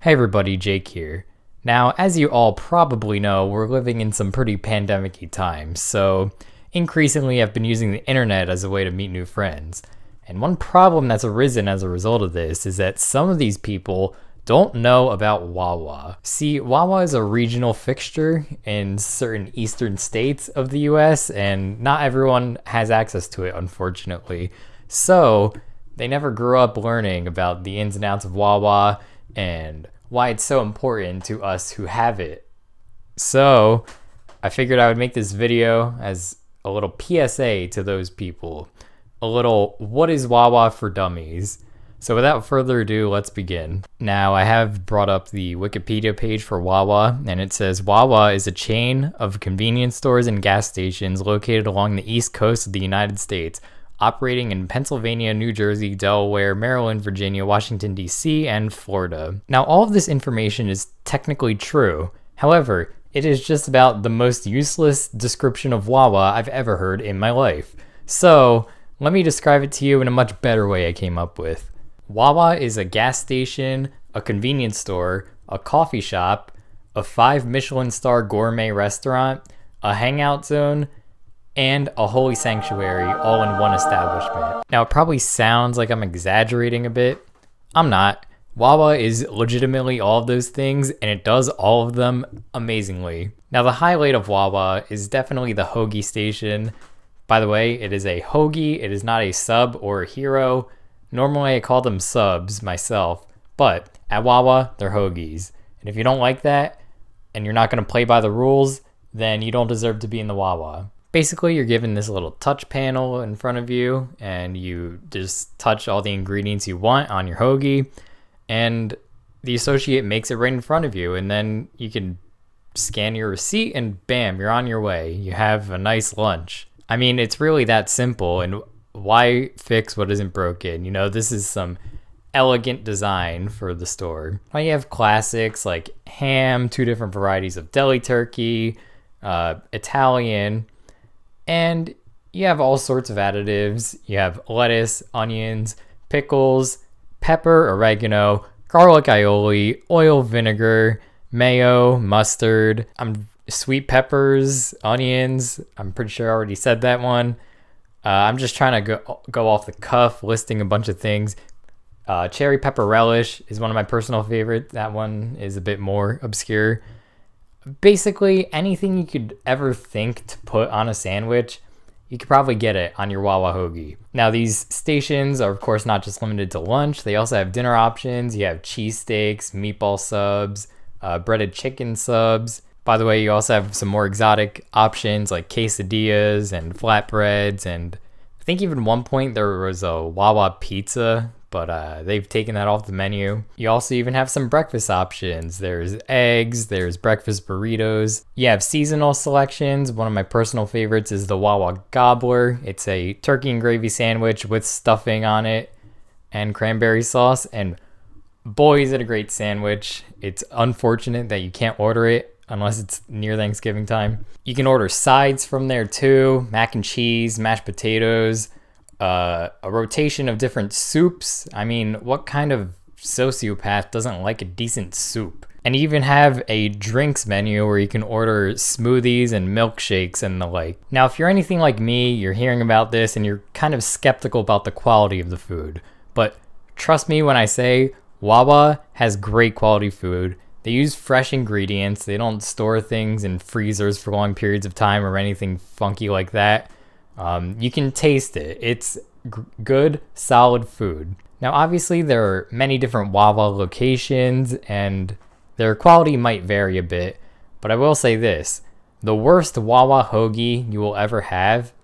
Hey everybody, Jake here. Now, as you all probably know, we're living in some pretty pandemic-y times, so increasingly I've been using the internet as a way to meet new friends. And one problem that's arisen as a result of this is that some of these people don't know about Wawa. See, Wawa is a regional fixture in certain eastern states of the US, and not everyone has access to it, unfortunately. So, they never grew up learning about the ins and outs of Wawa and why it's so important to us who have it. So I figured I would make this video as a little PSA to those people. A little what is Wawa for dummies. So without further ado, let's begin. Now I have brought up the Wikipedia page for Wawa, and it says Wawa is a chain of convenience stores and gas stations located along the east coast of the United States, operating in Pennsylvania, New Jersey, Delaware, Maryland, Virginia, Washington, D.C., and Florida. Now, all of this information is technically true. However, it is just about the most useless description of Wawa I've ever heard in my life. So, let me describe it to you in a much better way I came up with. Wawa is a gas station, a convenience store, a coffee shop, a 5 Michelin star gourmet restaurant, a hangout zone, and a holy sanctuary all in one establishment. Now, it probably sounds like I'm exaggerating a bit. I'm not. Wawa is legitimately all of those things, and it does all of them amazingly. Now, the highlight of Wawa is definitely the hoagie station. By the way, it is a hoagie. It is not a sub or a hero. Normally, I call them subs myself, but at Wawa, they're hoagies. And if you don't like that, and you're not going to play by the rules, then you don't deserve to be in the Wawa. Basically, you're given this little touch panel in front of you, and you just touch all the ingredients you want on your hoagie, and the associate makes it right in front of you, and then you can scan your receipt, and bam, you're on your way. You have a nice lunch. I mean, it's really that simple, and why fix what isn't broken? You know, this is some elegant design for the store. Now you have classics like ham, 2 different varieties of deli turkey, Italian, and you have all sorts of additives. You have lettuce, onions, pickles, pepper, oregano, garlic aioli, oil, vinegar, mayo, mustard, sweet peppers, onions. I'm pretty sure I already said that one. I'm just trying to go off the cuff, listing a bunch of things. Cherry pepper relish is one of my personal favorites. That one is a bit more obscure. Basically, anything you could ever think to put on a sandwich, you could probably get it on your Wawa hoagie. Now, these stations are, of course, not just limited to lunch. They also have dinner options. You have cheesesteaks, meatball subs, breaded chicken subs. By the way, you also have some more exotic options like quesadillas and flatbreads. And I think even one point there was a Wawa pizza, but they've taken that off the menu. You also even have some breakfast options. There's eggs, there's breakfast burritos. You have seasonal selections. One of my personal favorites is the Wawa Gobbler. It's a turkey and gravy sandwich with stuffing on it and cranberry sauce. And boy, is it a great sandwich. It's unfortunate that you can't order it unless it's near Thanksgiving time. You can order sides from there too. Mac and cheese, mashed potatoes, a rotation of different soups. I mean, what kind of sociopath doesn't like a decent soup? And you even have a drinks menu where you can order smoothies and milkshakes and the like. Now, if you're anything like me, you're hearing about this and you're kind of skeptical about the quality of the food. But trust me when I say Wawa has great quality food. They use fresh ingredients. They don't store things in freezers for long periods of time or anything funky like that. You can taste it. It's good, solid food. Now, obviously, there are many different Wawa locations, and their quality might vary a bit. But I will say this. The worst Wawa hoagie you will ever have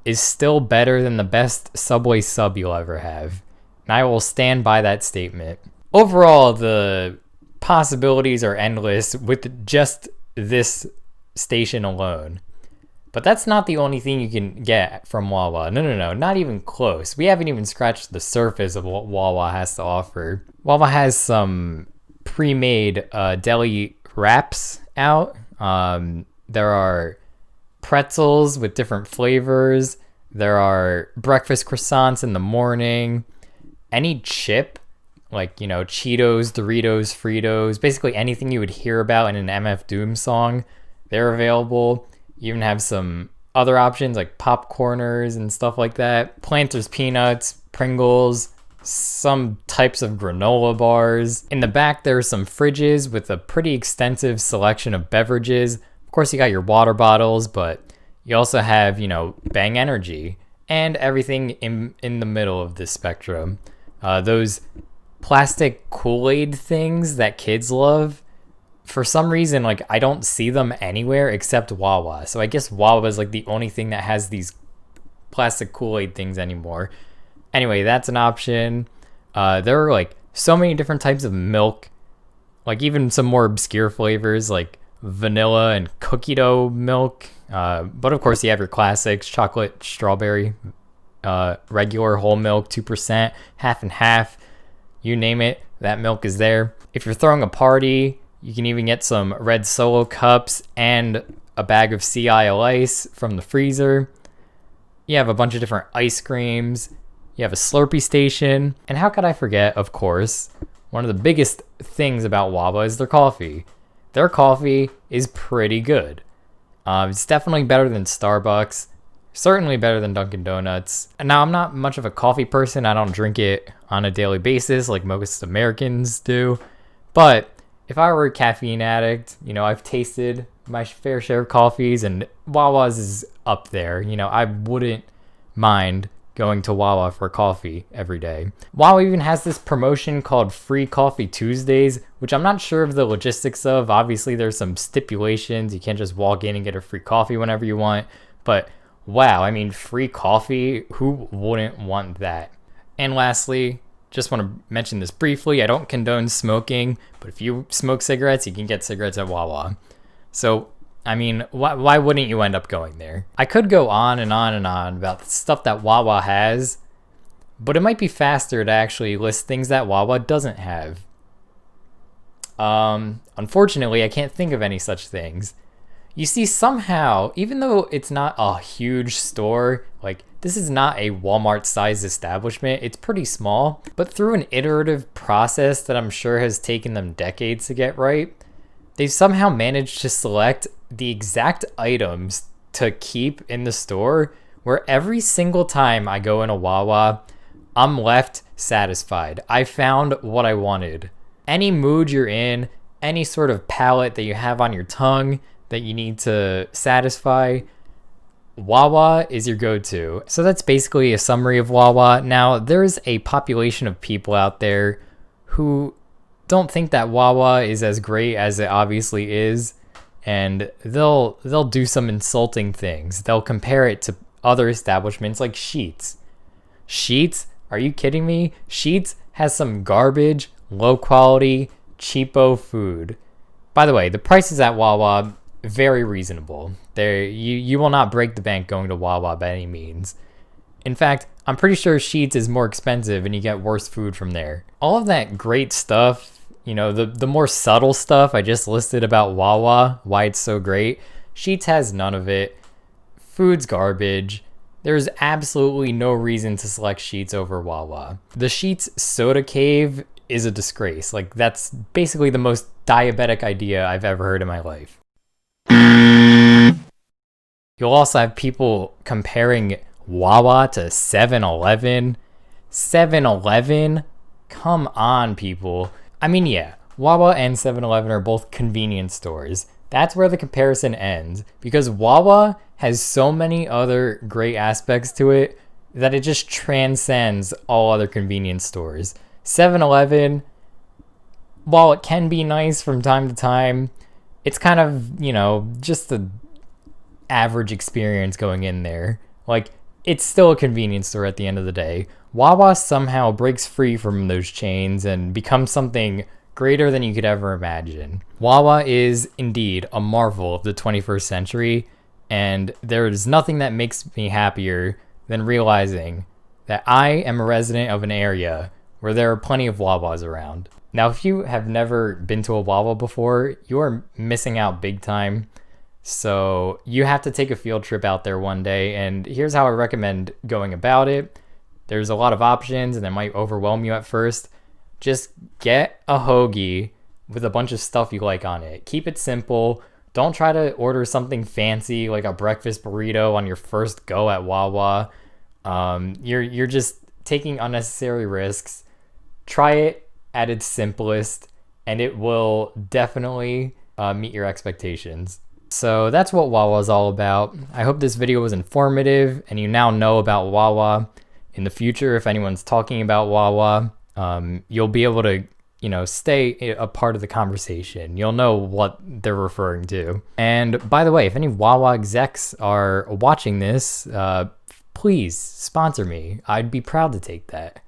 is still better than the best Subway sub you'll ever have. And I will stand by that statement. Overall, the possibilities are endless with just this station alone. But that's not the only thing you can get from Wawa. No, not even close. We haven't even scratched the surface of what Wawa has to offer. Wawa has some pre-made deli wraps out. There are pretzels with different flavors. There are breakfast croissants in the morning. Any chip like, Cheetos, Doritos, Fritos, basically anything you would hear about in an MF Doom song, they're available. You even have some other options like popcorners and stuff like that. Planters peanuts, Pringles, some types of granola bars. In the back, there are some fridges with a pretty extensive selection of beverages. Of course, you got your water bottles, but you also have, Bang Energy and everything in the middle of this spectrum. Those plastic Kool-Aid things that kids love, for some reason, like, I don't see them anywhere except Wawa. So I guess Wawa is like the only thing that has these plastic Kool-Aid things anymore. Anyway, that's an option. There are like so many different types of milk, like even some more obscure flavors like vanilla and cookie dough milk. But of course, you have your classics: chocolate, strawberry, regular whole milk, 2%, half and half. You name it, that milk is there. If you're throwing a party, you can even get some red Solo cups and a bag of Sea Isle ice from the freezer. You have a bunch of different ice creams. You have a Slurpee station. And how could I forget, of course, one of the biggest things about Wawa is their coffee. Their coffee is pretty good. It's definitely better than Starbucks. Certainly better than Dunkin' Donuts. And now, I'm not much of a coffee person. I don't drink it on a daily basis like most Americans do. But if I were a caffeine addict, I've tasted my fair share of coffees, and Wawa's is up there. I wouldn't mind going to Wawa for coffee every day. Wawa even has this promotion called Free Coffee Tuesdays, which I'm not sure of the logistics of. Obviously, there's some stipulations. You can't just walk in and get a free coffee whenever you want. But wow, I mean, free coffee, who wouldn't want that? And lastly, just want to mention this briefly. I don't condone smoking, but if you smoke cigarettes, you can get cigarettes at Wawa. So, I mean, why wouldn't you end up going there? I could go on and on and on about the stuff that Wawa has, but it might be faster to actually list things that Wawa doesn't have. Unfortunately, I can't think of any such things. You see, somehow, even though it's not a huge store, like, this is not a Walmart-sized establishment, it's pretty small, but through an iterative process that I'm sure has taken them decades to get right, they've somehow managed to select the exact items to keep in the store where every single time I go in a Wawa, I'm left satisfied. I found what I wanted. Any mood you're in, any sort of palate that you have on your tongue that you need to satisfy, Wawa is your go-to. So that's basically a summary of Wawa. Now, there's a population of people out there who don't think that Wawa is as great as it obviously is, and they'll do some insulting things. They'll compare it to other establishments like Sheetz. Sheetz? Are you kidding me? Sheetz has some garbage, low quality, cheapo food. By the way, the prices at Wawa, very reasonable. You will not break the bank going to Wawa by any means. In fact, I'm pretty sure Sheetz is more expensive and you get worse food from there. All of that great stuff, the more subtle stuff I just listed about Wawa, why it's so great, Sheetz has none of it. Food's garbage. There's absolutely no reason to select Sheetz over Wawa. The Sheetz soda cave is a disgrace. Like, that's basically the most diabetic idea I've ever heard in my life. You'll also have people comparing Wawa to 7-Eleven. 7-Eleven? Come on, people. I mean, yeah, Wawa and 7-Eleven are both convenience stores. That's where the comparison ends, because Wawa has so many other great aspects to it that it just transcends all other convenience stores. 7-Eleven, while it can be nice from time to time, it's kind of, just the average experience going in there. Like, it's still a convenience store at the end of the day. Wawa somehow breaks free from those chains and becomes something greater than you could ever imagine. Wawa is indeed a marvel of the 21st century, and there is nothing that makes me happier than realizing that I am a resident of an area where there are plenty of Wawas around. Now, if you have never been to a Wawa before, you are missing out big time. So you have to take a field trip out there one day, and here's how I recommend going about it. There's a lot of options and it might overwhelm you at first, Just get a hoagie with a bunch of stuff you like on it. Keep it simple. Don't try to order something fancy like a breakfast burrito on your first go at Wawa. You're just taking unnecessary risks. Try it at its simplest, and it will definitely meet your expectations. So that's what Wawa is all about. I hope this video was informative, and you now know about Wawa. In the future, if anyone's talking about Wawa, you'll be able to, stay a part of the conversation. You'll know what they're referring to. And by the way, if any Wawa execs are watching this, please sponsor me. I'd be proud to take that.